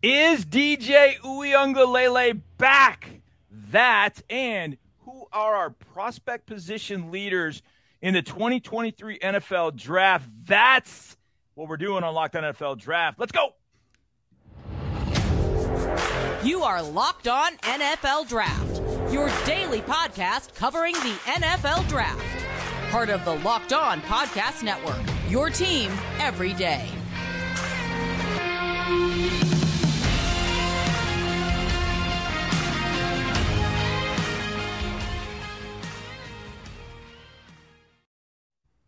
Is DJ Uiagalelei back? That and who are our prospect position leaders in the 2023 NFL Draft? That's what we're doing on Locked On NFL Draft. Let's go. You are Locked On NFL Draft, your daily podcast covering the NFL Draft. Part of the Locked On Podcast Network, your team every day.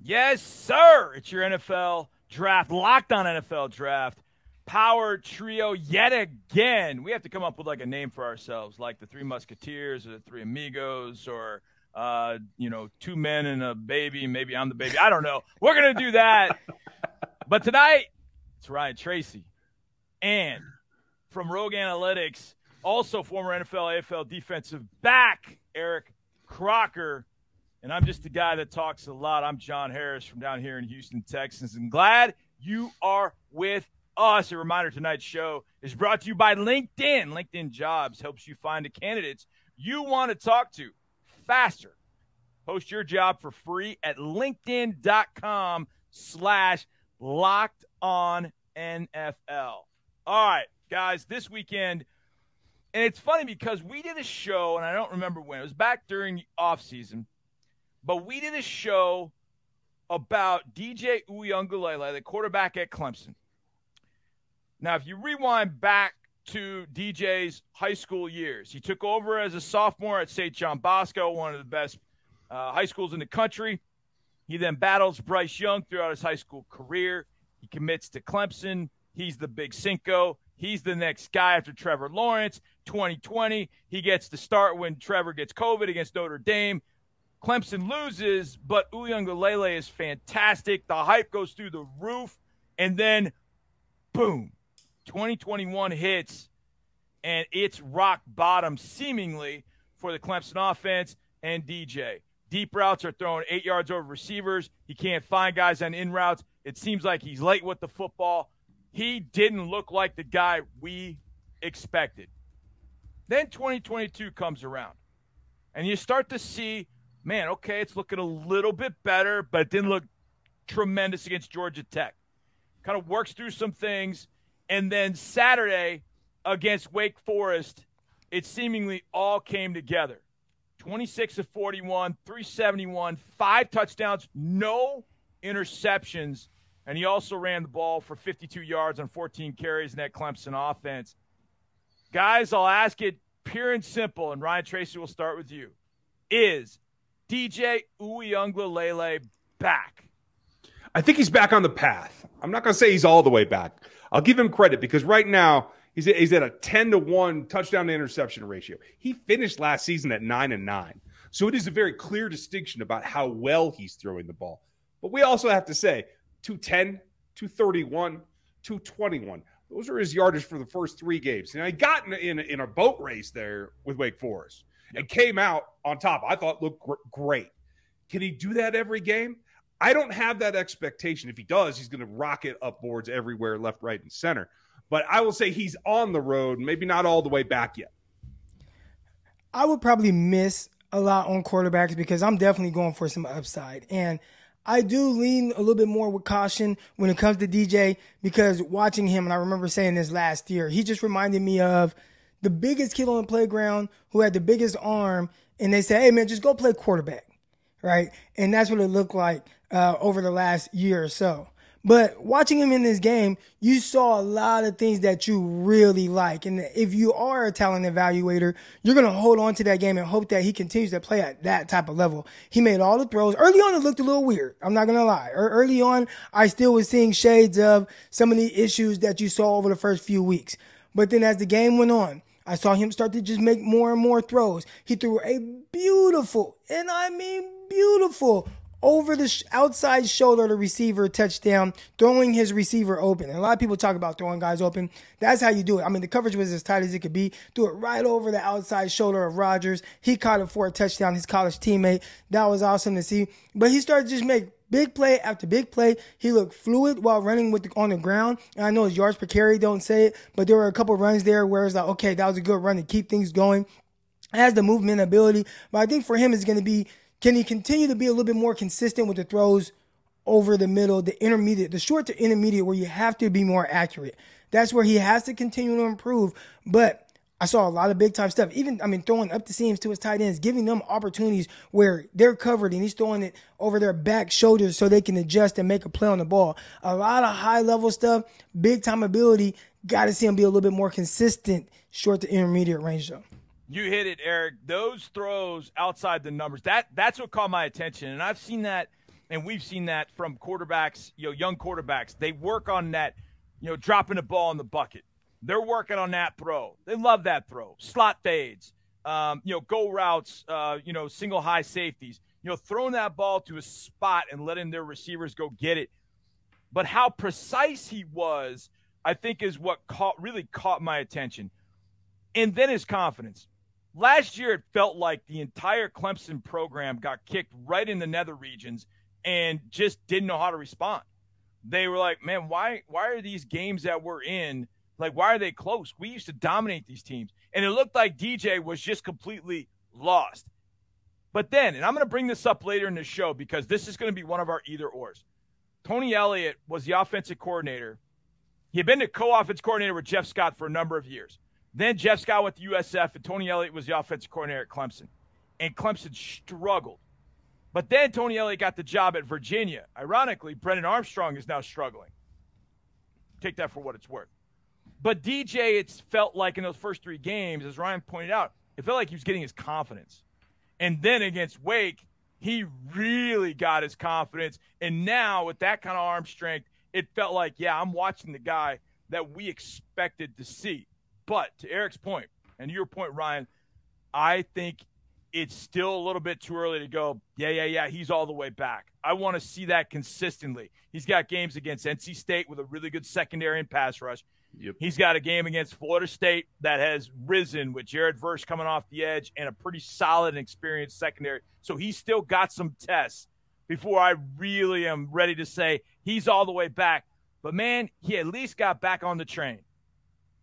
Yes, sir. It's your NFL Draft, Locked On NFL Draft, Power Trio yet again. We have to come up with like a name for ourselves, like the Three Musketeers or the Three Amigos or, two men and a baby. Maybe I'm the baby. I don't know. We're going to do that. But tonight, it's Ryan Tracy. And from Rogue Analytics, also former NFL, AFL defensive back, Eric Crocker. And I'm just the guy that talks a lot. I'm John Harris from down here in Houston, Texas. And glad you are with us. A reminder, tonight's show is brought to you by LinkedIn. LinkedIn Jobs helps you find the candidates you want to talk to faster. Post your job for free at linkedin.com/LockedOnNFL. All right, guys, this weekend, and it's funny because we did a show, and I don't remember when. It was back during the offseason. But we did a show about DJ Uiagalelei, the quarterback at Clemson. Now, if you rewind back to DJ's high school years, he took over as a sophomore at St. John Bosco, one of the best high schools in the country. He then battles Bryce Young throughout his high school career. He commits to Clemson. He's the big Cinco. He's the next guy after Trevor Lawrence. 2020, he gets the start when Trevor gets COVID against Notre Dame. Clemson loses, but Uiagalelei is fantastic. The hype goes through the roof, and then, boom, 2021 hits, and it's rock bottom, seemingly, for the Clemson offense and DJ. Deep routes are thrown 8 yards over receivers. He can't find guys on in routes. It seems like he's late with the football. He didn't look like the guy we expected. Then 2022 comes around, and you start to see, man, okay, it's looking a little bit better, but it didn't look tremendous against Georgia Tech. Kind of works through some things. And then Saturday against Wake Forest, it seemingly all came together. 26 of 41, 371, 5 touchdowns, no interceptions. And he also ran the ball for 52 yards on 14 carries in that Clemson offense. Guys, I'll ask it pure and simple, and Ryan Tracy will start with you. Is DJ Uiagalelei back? I think he's back on the path. I'm not going to say he's all the way back. I'll give him credit because right now he's at a 10-to-1 touchdown to interception ratio. He finished last season at 9-9. So it is a very clear distinction about how well he's throwing the ball. But we also have to say 210, 231, 221. Those are his yardage for the first 3 games. Now, he got in a boat race there with Wake Forest and came out on top. I thought looked great. Can he do that every game? I don't have that expectation. If he does, he's going to rocket up boards everywhere, left, right, and center. But I will say he's on the road, maybe not all the way back yet. I would probably miss a lot on quarterbacks because I'm definitely going for some upside. And I do lean a little bit more with caution when it comes to DJ because watching him, and I remember saying this last year, he just reminded me of the biggest kid on the playground who had the biggest arm, and they say, hey, man, just go play quarterback, right? And that's what it looked like over the last year or so. But watching him in this game, you saw a lot of things that you really like. And if you are a talent evaluator, you're going to hold on to that game and hope that he continues to play at that type of level. He made all the throws. Early on, it looked a little weird. I'm not going to lie. Early on, I still was seeing shades of some of the issues that you saw over the first few weeks. But then as the game went on, I saw him start to just make more and more throws. He threw a beautiful, and I mean beautiful, over the outside shoulder of the receiver touchdown, throwing his receiver open. And a lot of people talk about throwing guys open. That's how you do it. I mean, the coverage was as tight as it could be. Threw it right over the outside shoulder of Rodgers. He caught it for a touchdown, his college teammate. That was awesome to see. But he started to just make big play after big play. He looked fluid while running on the ground. And I know his yards per carry don't say it, but there were a couple of runs there where it's like, okay, that was a good run to keep things going. Has the movement ability, but I think for him it's going to be, can he continue to be a little bit more consistent with the throws over the middle, the intermediate, the short to intermediate where you have to be more accurate. That's where he has to continue to improve. But I saw a lot of big-time stuff. Even, throwing up the seams to his tight ends, giving them opportunities where they're covered and he's throwing it over their back shoulders so they can adjust and make a play on the ball. A lot of high-level stuff, big-time ability. Got to see him be a little bit more consistent, short to intermediate range, though. You hit it, Eric. Those throws outside the numbers, that's what caught my attention. And I've seen that, and we've seen that from quarterbacks, young quarterbacks. They work on that, dropping the ball in the bucket. They're working on that throw. They love that throw. Slot fades, go routes, single high safeties. Throwing that ball to a spot and letting their receivers go get it. But how precise he was, I think, is what really caught my attention. And then his confidence. Last year, it felt like the entire Clemson program got kicked right in the nether regions and just didn't know how to respond. They were like, man, why are these games that we're in, like, why are they close? We used to dominate these teams. And it looked like DJ was just completely lost. But then, and I'm going to bring this up later in the show because this is going to be one of our either-ors. Tony Elliott was the offensive coordinator. He had been the co-offensive coordinator with Jeff Scott for a number of years. Then Jeff Scott went to USF, and Tony Elliott was the offensive coordinator at Clemson. And Clemson struggled. But then Tony Elliott got the job at Virginia. Ironically, Brennan Armstrong is now struggling. Take that for what it's worth. But DJ, it's felt like in those first 3 games, as Ryan pointed out, it felt like he was getting his confidence. And then against Wake, he really got his confidence. And now with that kind of arm strength, it felt like, yeah, I'm watching the guy that we expected to see. But to Eric's point, and your point, Ryan, I think it's still a little bit too early to go, yeah, he's all the way back. I want to see that consistently. He's got games against NC State with a really good secondary and pass rush. Yep. He's got a game against Florida State that has risen with Jared Verse coming off the edge and a pretty solid and experienced secondary. So he's still got some tests before I really am ready to say he's all the way back. But, man, he at least got back on the train.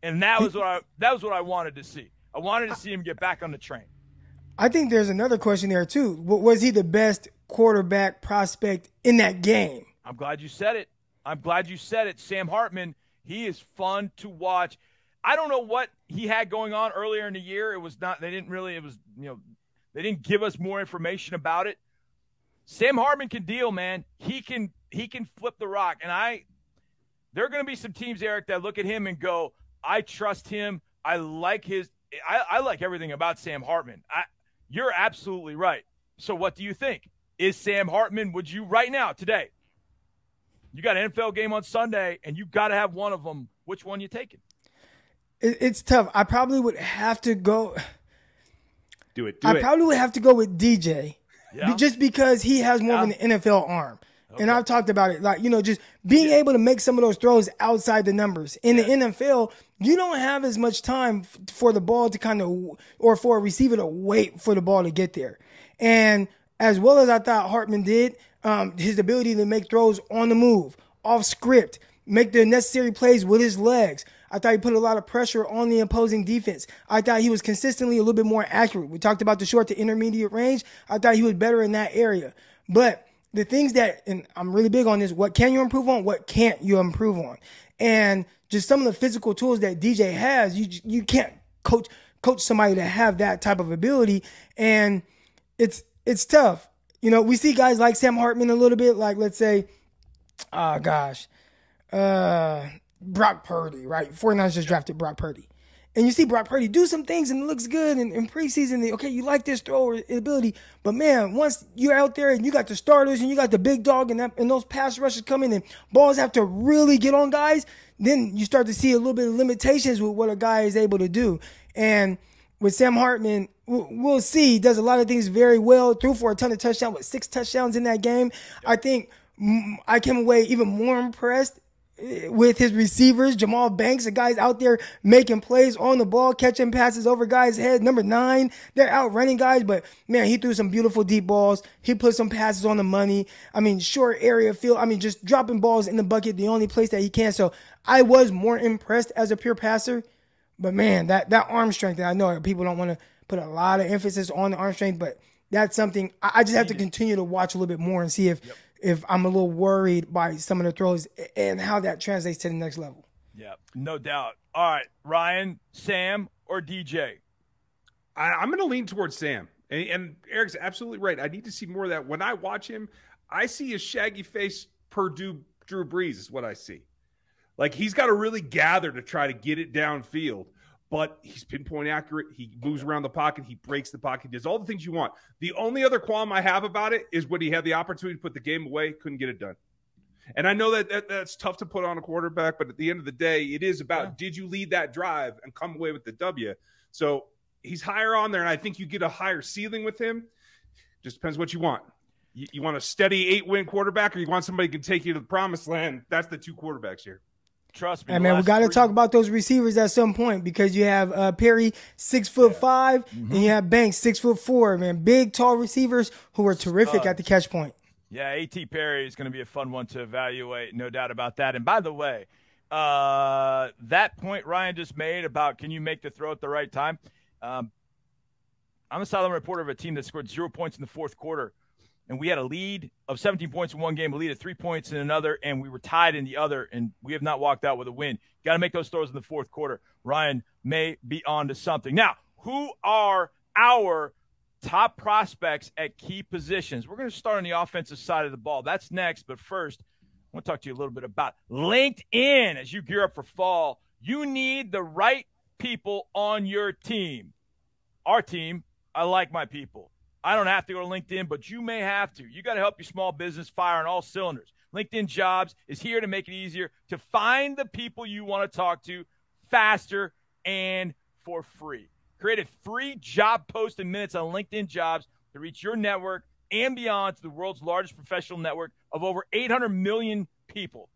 And that was what I wanted to see. I wanted to see him get back on the train. I think there's another question there, too. Was he the best quarterback prospect in that game? I'm glad you said it. Sam Hartman, he is fun to watch. I don't know what he had going on earlier in the year. They didn't give us more information about it. Sam Hartman can deal, man. He can flip the rock. And there are going to be some teams, Eric, that look at him and go, I trust him. I like everything about Sam Hartman. You're absolutely right. So what do you think? Is Sam Hartman, would you right now, today, you got an NFL game on Sunday and you got to have one of them. Which one you taking? It's tough. I probably would have to go. Do it. Probably would have to go with DJ. Yeah. Just because he has more of an NFL arm. Okay. And I've talked about it, just being able to make some of those throws outside the numbers. In the NFL, you don't have as much time for the ball to or for a receiver to wait for the ball to get there. And as well as I thought Hartman did, his ability to make throws on the move, off script, make the necessary plays with his legs. I thought he put a lot of pressure on the opposing defense. I thought he was consistently a little bit more accurate. We talked about the short to intermediate range. I thought he was better in that area. But the things and I'm really big on this, what can you improve on? What can't you improve on? And just some of the physical tools that DJ has, you can't coach somebody to have that type of ability. And it's tough. We see guys like Sam Hartman a little bit, like, let's say, Brock Purdy, right? 49ers just drafted Brock Purdy. And you see Brock Purdy do some things and it looks good in preseason. Okay, you like this throw ability. But, man, once you're out there and you got the starters and you got the big dog and those pass rushes coming and balls have to really get on guys, then you start to see a little bit of limitations with what a guy is able to do. And with Sam Hartman, we'll see. He does a lot of things very well. Threw for a ton of touchdowns with 6 touchdowns in that game. I think I came away even more impressed with his receivers, Jamal Banks, the guys out there making plays on the ball, catching passes over guys' heads. Number 9, they're out running guys, but man, he threw some beautiful deep balls. He put some passes on the money. I mean, short area field. I mean, just dropping balls in the bucket, the only place that he can. So I was more impressed as a pure passer. But man, that arm strength, and I know people don't want to put a lot of emphasis on the arm strength, but that's something I just have to continue to watch a little bit more and see if I'm a little worried by some of the throws and how that translates to the next level. Yeah, no doubt. All right, Ryan, Sam, or DJ? I'm going to lean towards Sam. And Eric's absolutely right. I need to see more of that. When I watch him, I see a shaggy face Drew Brees is what I see. Like, he's got to really gather to try to get it downfield. But he's pinpoint accurate. He moves around the pocket. He breaks the pocket. He does all the things you want. The only other qualm I have about it is when he had the opportunity to put the game away, couldn't get it done. And I know that's tough to put on a quarterback, but at the end of the day, it is about did you lead that drive and come away with the W? So he's higher on there, and I think you get a higher ceiling with him. Just depends what you want. You want a steady 8-win quarterback, or you want somebody who can take you to the promised land? That's the two quarterbacks here. Trust me. Hey, man, we got to talk about those receivers at some point because you have Perry, 6'5", and you have Banks, 6'4". Man, big, tall receivers who are terrific at the catch point. Yeah, A.T. Perry is going to be a fun one to evaluate, no doubt about that. And by the way, that point Ryan just made about can you make the throw at the right time? I'm a sideline reporter of a team that scored 0 points in the fourth quarter. And we had a lead of 17 points in one game, a lead of 3 points in another, and we were tied in the other, and we have not walked out with a win. Got to make those throws in the fourth quarter. Ryan may be on to something. Now, who are our top prospects at key positions? We're going to start on the offensive side of the ball. That's next, but first, I want to talk to you a little bit about LinkedIn. As you gear up for fall, you need the right people on your team. Our team, I like my people. I don't have to go to LinkedIn, but you may have to. You got to help your small business fire on all cylinders. LinkedIn Jobs is here to make it easier to find the people you want to talk to faster and for free. Create a free job post in minutes on LinkedIn Jobs to reach your network and beyond to the world's largest professional network of over 800 million people.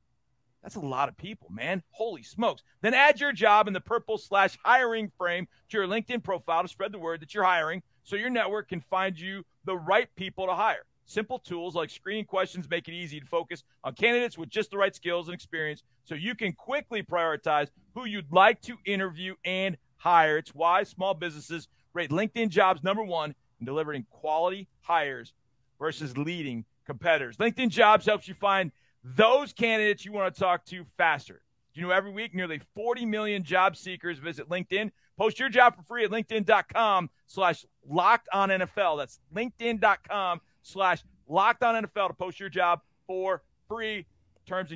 That's a lot of people, man. Holy smokes. Then add your job in the purple/hiring frame to your LinkedIn profile to spread the word that you're hiring, so your network can find you the right people to hire. Simple tools like screening questions make it easy to focus on candidates with just the right skills and experience so you can quickly prioritize who you'd like to interview and hire. It's why small businesses rate LinkedIn Jobs #1 in delivering quality hires versus leading competitors. LinkedIn Jobs helps you find those candidates you want to talk to faster. You know, every week, nearly 40 million job seekers visit LinkedIn. Post your job for free at LinkedIn.com/LockedOnNFL. That's LinkedIn.com/LockedOnNFL to post your job for free. Terms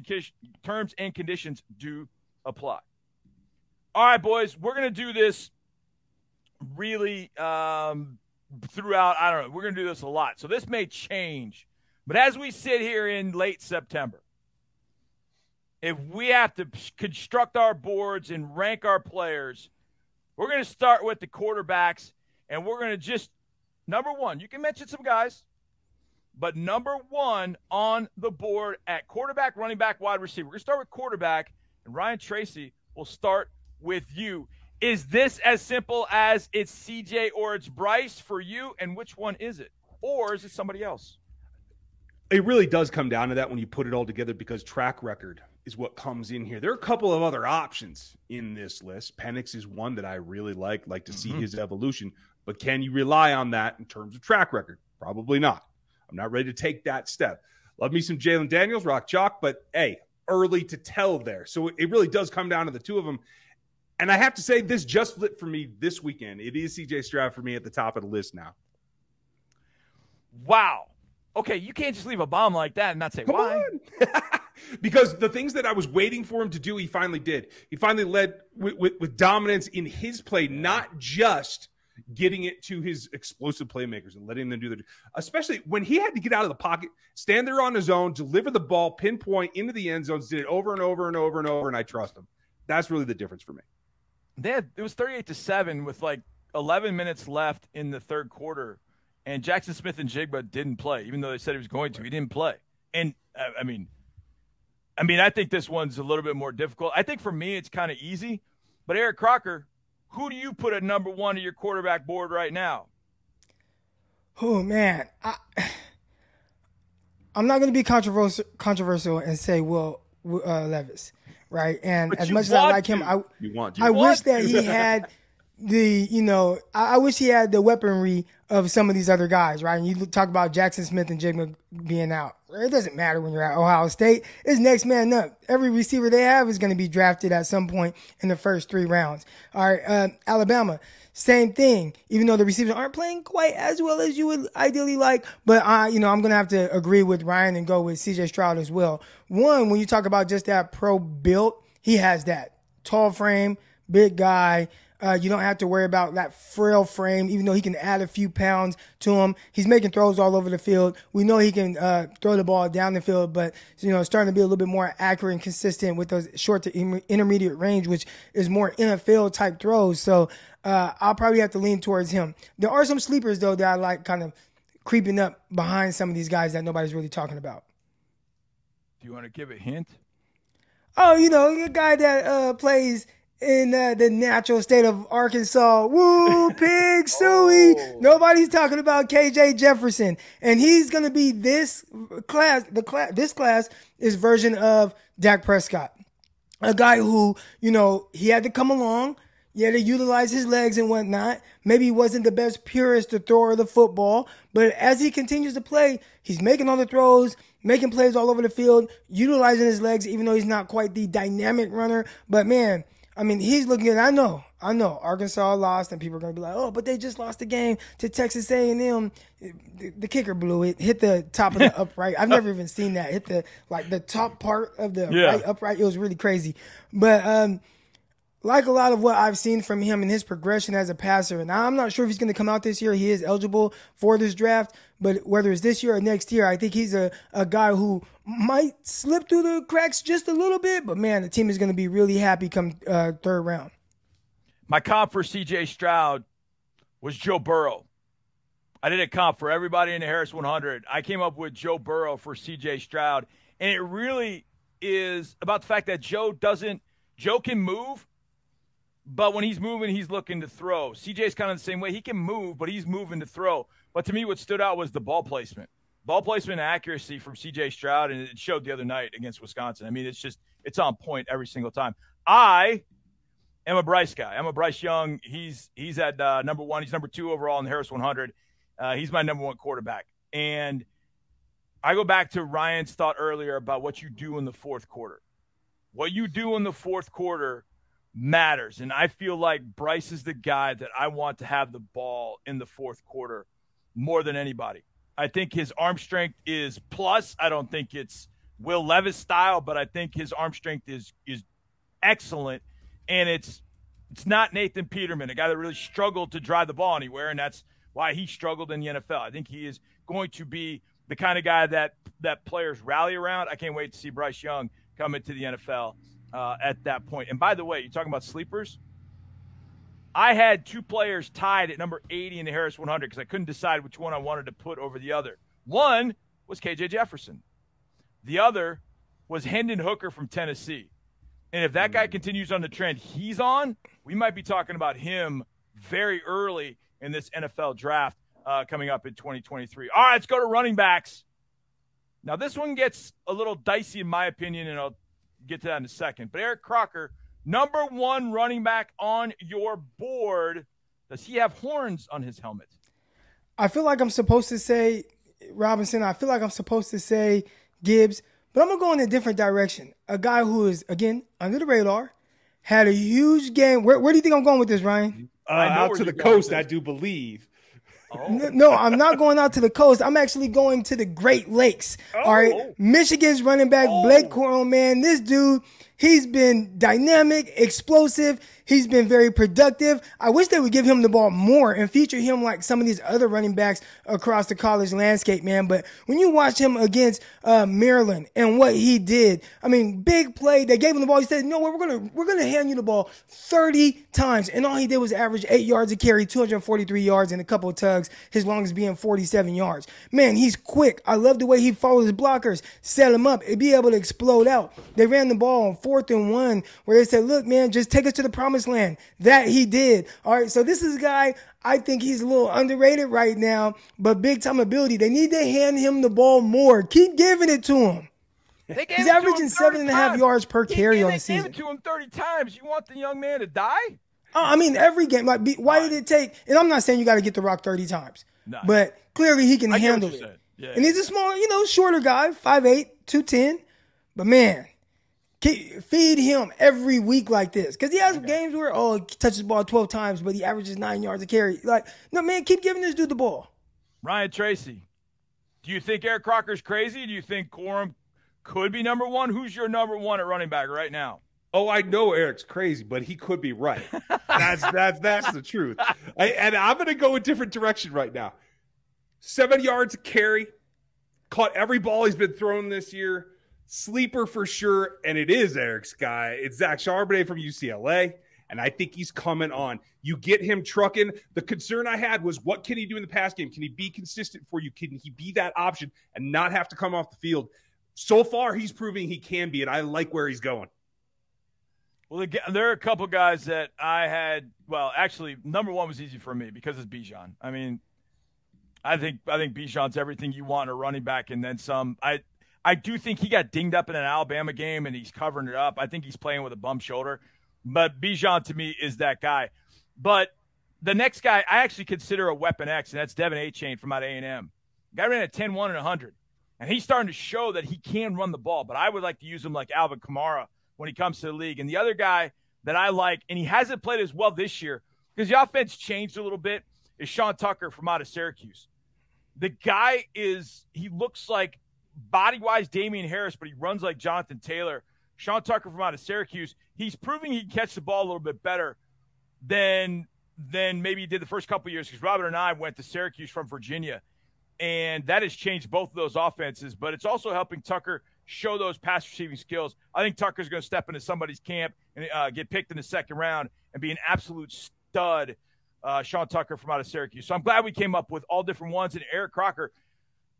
and conditions do apply. All right, boys, we're going to do this really throughout. I don't know. We're going to do this a lot. So this may change. But as we sit here in late September, if we have to construct our boards and rank our players, we're going to start with the quarterbacks, and we're going to just, number one, you can mention some guys, but number one on the board at quarterback, running back, wide receiver. We're going to start with quarterback, and Ryan Tracy will start with you. Is this as simple as it's CJ or it's Bryce for you, and which one is it? Or is it somebody else? It really does come down to that when you put it all together because track record is what comes in here. There are a couple of other options in this list. Penix is one that I really like to see his evolution. But can you rely on that in terms of track record? Probably not. I'm not ready to take that step. Love me some Jalen Daniels, rock chalk, but hey, early to tell there. So it really does come down to the two of them. And I have to say, this just flipped for me this weekend. It is CJ Stroud for me at the top of the list now. Wow. Okay, you can't just leave a bomb like that and not say why. Because the things that I was waiting for him to do, he finally did. He finally led with dominance in his play, not just getting it to his explosive playmakers and letting them do their – especially when he had to get out of the pocket, stand there on his own, deliver the ball, pinpoint into the end zones, did it over and over and over and over, and I trust him. That's really the difference for me. It was 38-7 with like 11 minutes left in the third quarter. And Jackson Smith and Jigba didn't play, even though they said he was going to. He didn't play. And, I mean, I mean, I think this one's a little bit more difficult. I think for me, it's kind of easy. But Eric Crocker, who do you put at number one on your quarterback board right now? Oh, man. I'm not going to be controversial and say Will Levis, right? And as much as I like him, I wish that he had I wish he had the weaponry of some of these other guys, right? And you talk about Jackson Smith and Jigma being out. It doesn't matter when you're at Ohio State. It's next man up. Every receiver they have is going to be drafted at some point in the first 3 rounds. All right, Alabama, same thing. Even though the receivers aren't playing quite as well as you would ideally like, but I'm going to have to agree with Ryan and go with CJ Stroud as well. One, when you talk about just that pro build, he has that tall frame, big guy. You don't have to worry about that frail frame, even though he can add a few pounds to him. He's making throws all over the field. We know he can throw the ball down the field, but starting to be a little bit more accurate and consistent with those short to intermediate range, which is more NFL type throws. So I'll probably have to lean towards him. There are some sleepers, though, that I like kind of creeping up behind some of these guys that nobody's really talking about. Do you want to give a hint? Oh, a guy that plays in the natural state of Arkansas. Woo, Pig Suey. Nobody's talking about KJ Jefferson. And he's going to be this class. This class is version of Dak Prescott. A guy who, he had to come along. He had to utilize his legs and whatnot. Maybe he wasn't the best purist thrower of the football. But as he continues to play, he's making all the throws, making plays all over the field, utilizing his legs, even though he's not quite the dynamic runner. But, man, I mean, he's looking at, I know, Arkansas lost, and people are going to be like, oh, but they just lost the game to Texas A&M. The kicker blew it, hit the top of the upright. I've never even seen that. Hit the top part of the right upright. It was really crazy. But like a lot of what I've seen from him and his progression as a passer, and I'm not sure if he's going to come out this year. He is eligible for this draft, but whether it's this year or next year, I think he's a guy who might slip through the cracks just a little bit, but man, the team is going to be really happy come 3rd round. My comp for CJ Stroud was Joe Burrow. I did a comp for everybody in the Harris 100. I came up with Joe Burrow for CJ Stroud, and it really is about the fact that Joe can move, but when he's moving, he's looking to throw. CJ's kind of the same way. He can move, but he's moving to throw. But to me, what stood out was the ball placement. Ball placement and accuracy from CJ Stroud, and it showed the other night against Wisconsin. I mean, it's on point every single time. I am a Bryce guy. I'm a Bryce Young. He's at number 1. He's number 2 overall in the Harris 100. He's my number 1 quarterback. And I go back to Ryan's thought earlier about what you do in the 4th quarter. What you do in the 4th quarter matters. And I feel like Bryce is the guy that I want to have the ball in the 4th quarter more than anybody. I think his arm strength is plus. I don't think it's Will Levis style, but I think his arm strength is excellent. And it's not Nathan Peterman, a guy that really struggled to drive the ball anywhere, and that's why he struggled in the NFL. I think he is going to be the kind of guy that players rally around. I can't wait to see Bryce Young come into the NFL at that point. And by the way, you're talking about sleepers. I had 2 players tied at number 80 in the Harris 100 because I couldn't decide which one I wanted to put over the other. One was KJ Jefferson. The other was Hendon Hooker from Tennessee. And if that guy continues on the trend he's on, we might be talking about him very early in this NFL draft coming up in 2023. All right, let's go to running backs. Now, this one gets a little dicey in my opinion, and I'll get to that in a second. But Eric Crocker, number 1 running back on your board. Does he have horns on his helmet? I feel like I'm supposed to say Robinson. I feel like I'm supposed to say Gibbs. But I'm going to go in a different direction. A guy who is, again, under the radar, had a huge game. Where do you think I'm going with this, Ryan? Out to the coast, I do believe. Oh. No, I'm not going out to the coast. I'm actually going to the Great Lakes. All right. Michigan's running back, Blake Corum, man. This dude, He's been dynamic, explosive. He's been very productive. I wish they would give him the ball more and feature him like some of these other running backs across the college landscape, man. But when you watch him against Maryland and what he did, I mean, big play. They gave him the ball. He said, "No, we're gonna hand you the ball 30 times," and all he did was average 8 yards a carry, 243 yards, and a couple of tugs. His longest being 47 yards. Man, he's quick. I love the way he follows his blockers, set him up, and be able to explode out. They ran the ball on 4th and 1 where they said, "Look, man, just take us to the promised land." That he did. All right, so this is a guy, I think he's a little underrated right now, but big time ability. They need to hand him the ball more. Keep giving it to him. He's averaging 7.5 yards per carry on the season. They gave it to him 30 times. You want the young man to die? I mean, every game. Like, why did it take? And I'm not saying you got to get the rock 30 times, but clearly he can handle it. Yeah, and he's a small, shorter guy, 5'8", 210. But man, feed him every week like this. Because he has games where, he touches the ball 12 times, but he averages 9 yards a carry. Like, no, man, keep giving this dude the ball. Ryan Tracy, do you think Eric Crocker's crazy? Do you think Corum could be number one? Who's your number one at running back right now? Oh, I know Eric's crazy, but he could be right. That's the truth. And I'm going to go a different direction right now. 7 yards a carry, caught every ball he's been thrown this year. Sleeper for sure, and it is Eric's guy. It's Zach Charbonnet from UCLA, and I think he's coming on. You get him trucking. The concern I had was, what can he do in the pass game? Can he be consistent for you? Can he be that option and not have to come off the field? So far, he's proving he can be, and I like where he's going. Well, there are a couple guys that I had. Well, actually, number one was easy for me because it's Bijan. I mean, I think Bijan's everything you want in a running back, and then some. I do think he got dinged up in an Alabama game, and he's covering it up. I think he's playing with a bum shoulder. But Bijan, to me, is that guy. But the next guy I actually consider a Weapon X, and that's Devin A-Chain from out of A&M. Guy ran a 10-1 and 100. And he's starting to show that he can run the ball. But I would like to use him like Alvin Kamara when he comes to the league. And the other guy that I like, and he hasn't played as well this year because the offense changed a little bit, is Sean Tucker from out of Syracuse. The guy he looks like body-wise Damian Harris, but he runs like Jonathan Taylor. Sean Tucker from out of Syracuse, he's proving he can catch the ball a little bit better than maybe he did the first couple of years, because Robert and I went to Syracuse from Virginia, and that has changed both of those offenses, but it's also helping Tucker show those pass receiving skills. I think Tucker's going to step into somebody's camp and get picked in the second round and be an absolute stud, Sean Tucker from out of Syracuse. So I'm glad we came up with all different ones. And Eric Crocker,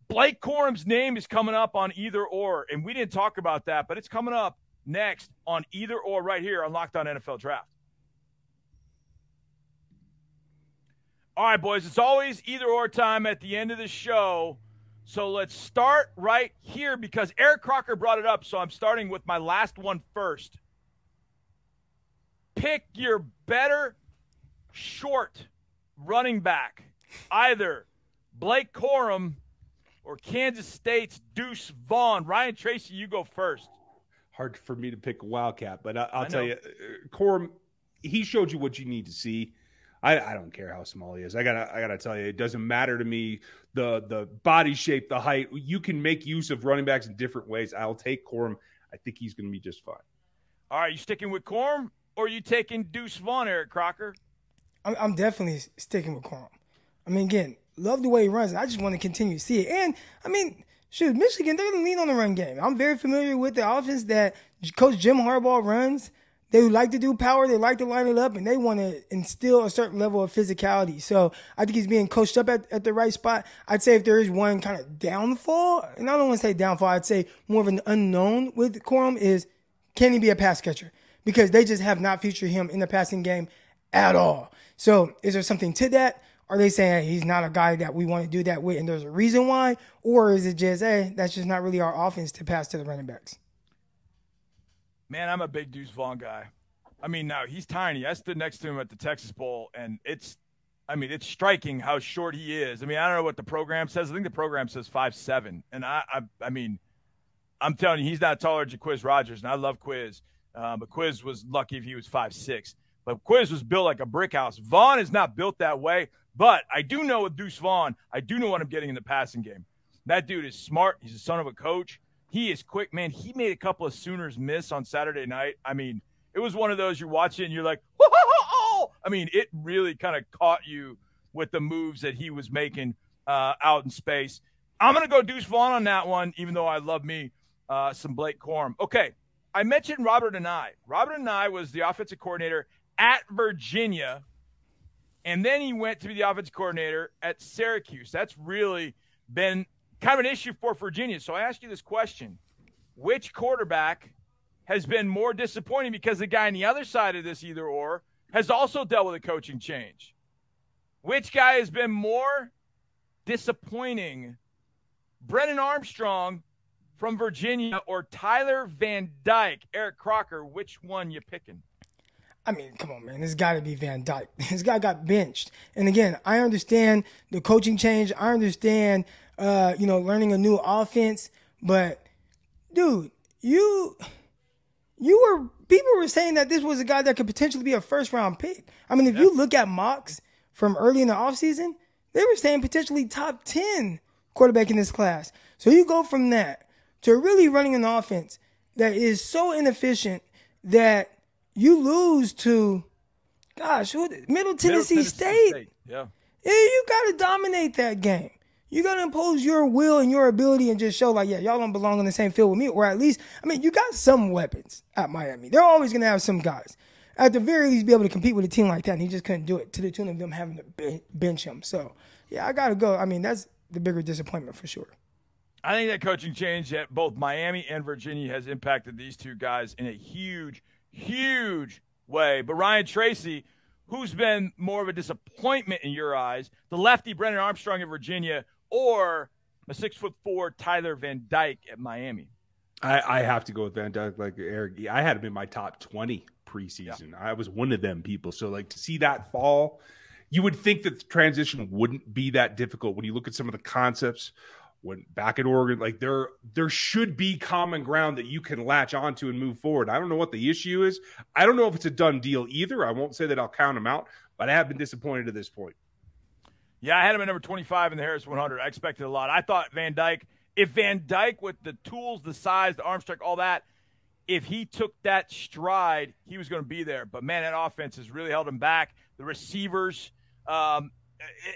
Blake Corum's name is coming up on Either Or, and we didn't talk about that, but it's coming up next on Either Or right here on Locked On NFL Draft. All right, boys, it's always Either Or time at the end of the show, so let's start right here because Eric Crocker brought it up, so I'm starting with my last one first. Pick your better short running back, either Blake Corum or Kansas State's Deuce Vaughn. Ryan Tracy, you go first. Hard for me to pick a Wildcat, but I'll tell you, Corum, he showed you what you need to see. I don't care how small he is. I gotta tell you, it doesn't matter to me. The body shape, the height. You can make use of running backs in different ways. I'll take Corum. I think he's going to be just fine. All right, you sticking with Corum or are you taking Deuce Vaughn, Eric Crocker? I'm definitely sticking with Corum. I mean, again, love the way he runs. I just want to continue to see it. And, I mean, shoot, Michigan, they're going to lean on the run game. I'm very familiar with the offense that Coach Jim Harbaugh runs. They like to do power. They like to line it up, and they want to instill a certain level of physicality. So I think he's being coached up at the right spot. I'd say if there is one kind of downfall, and I don't want to say downfall, I'd say more of an unknown with Corum is, can he be a pass catcher? Because they just have not featured him in the passing game at all. So is there something to that? Are they saying, hey, he's not a guy that we want to do that with and there's a reason why? Or is it just, hey, that's just not really our offense to pass to the running backs? Man, I'm a big Deuce Vaughn guy. I mean, now he's tiny. I stood next to him at the Texas Bowl, and it's striking how short he is. I mean, I don't know what the program says. I think the program says 5'7". And I mean, I'm telling you, he's not taller than Quiz Rogers, and I love Quiz. But Quiz was lucky if he was 5'6". But Quiz was built like a brick house. Vaughn is not built that way. But I do know with Deuce Vaughn, I do know what I'm getting in the passing game. That dude is smart. He's the son of a coach. He is quick, man. He made a couple of Sooners miss on Saturday night. I mean, it was one of those you watch it and you're like, whoa! I mean, it really kind of caught you with the moves that he was making out in space. I'm going to go Deuce Vaughn on that one, even though I love me some Blake Corum. Okay, I mentioned Robert Anae. Robert Anae was the offensive coordinator at Virginia, and then he went to be the offensive coordinator at Syracuse. That's really been kind of an issue for Virginia. So I ask you this question. Which quarterback has been more disappointing, because the guy on the other side of this either or has also dealt with a coaching change? Which guy has been more disappointing? Brennan Armstrong from Virginia or Tyler Van Dyke? Eric Crocker, which one you picking? I mean, come on, man. This got to be Van Dyke. This guy got benched. And again, I understand the coaching change. I understand, learning a new offense. But, dude, people were saying that this was a guy that could potentially be a first-round pick. I mean, if you look at mocks from early in the offseason, they were saying potentially top 10 quarterback in this class. So you go from that to really running an offense that is so inefficient that you lose to, Middle Tennessee State. Yeah, you got to dominate that game. You got to impose your will and your ability and just show like, y'all don't belong on the same field with me. Or at least, you got some weapons at Miami. They're always going to have some guys. At the very least, be able to compete with a team like that, and he just couldn't do it to the tune of them having to bench him. So, yeah, I got to go. That's the bigger disappointment for sure. I think that coaching change at both Miami and Virginia has impacted these two guys in a huge, huge way. But Ryan Tracy, who's been more of a disappointment in your eyes, the lefty Brennan Armstrong in Virginia or a 6'4" Tyler Van Dyke at Miami? I have to go with Van Dyke. Like Eric, I had him in my top 20 preseason. Yeah. I was one of them people. So to see that fall, you would think that the transition wouldn't be that difficult when you look at some of the concepts. When back at Oregon, there should be common ground that you can latch onto and move forward. I don't know what the issue is. I don't know if it's a done deal either. I won't say that I'll count him out, but I have been disappointed at this point. Yeah, I had him at number 25 in the Harris 100. I expected a lot. I thought Van Dyke, if Van Dyke with the tools, the size, the arm strength, all that, if he took that stride, he was going to be there. But, man, that offense has really held him back. The receivers,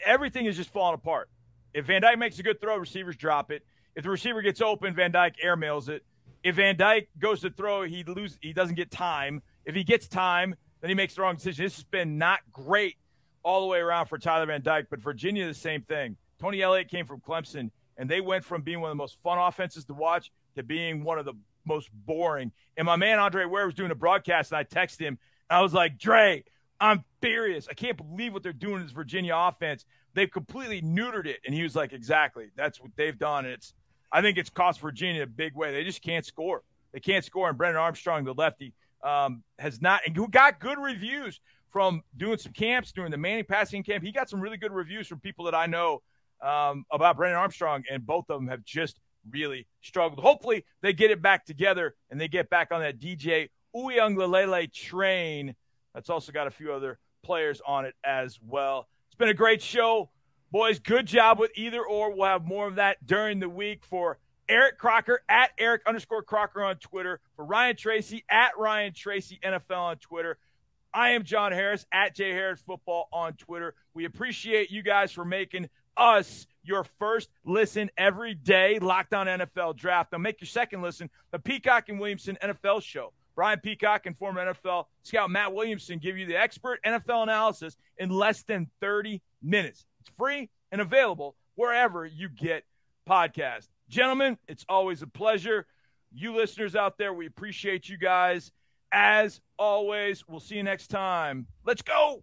everything is just falling apart. If Van Dyke makes a good throw, receivers drop it. If the receiver gets open, Van Dyke airmails it. If Van Dyke goes to throw, he doesn't get time. If he gets time, then he makes the wrong decision. This has been not great all the way around for Tyler Van Dyke, but Virginia, the same thing. Tony Elliott came from Clemson, and they went from being one of the most fun offenses to watch to being one of the most boring. And my man Andre Ware was doing a broadcast, and I texted him. I was like, Dre, I'm furious. I can't believe what they're doing in this Virginia offense. They've completely neutered it. And he was like, exactly. That's what they've done. And I think it's cost Virginia a big way. They just can't score. They can't score. And Brennan Armstrong, the lefty, has not, and who got good reviews from doing some camps, during the Manning passing camp. He got some really good reviews from people that I know about Brennan Armstrong, and both of them have just really struggled. Hopefully they get it back together and they get back on that DJ Uiagalelei train. That's also got a few other players on it as well. It's been a great show. Boys, good job with either or. We'll have more of that during the week. For Eric Crocker, at Eric_Crocker on Twitter. For Ryan Tracy, at Ryan Tracy NFL on Twitter. I am John Harris, at J Harris Football on Twitter. We appreciate you guys for making us your first listen every day. Locked On NFL Draft. Now make your second listen, the Peacock and Williamson NFL Show. Brian Peacock and former NFL scout Matt Williamson give you the expert NFL analysis in less than 30 minutes. It's free and available wherever you get podcasts. Gentlemen, it's always a pleasure. You listeners out there, we appreciate you guys. As always, we'll see you next time. Let's go.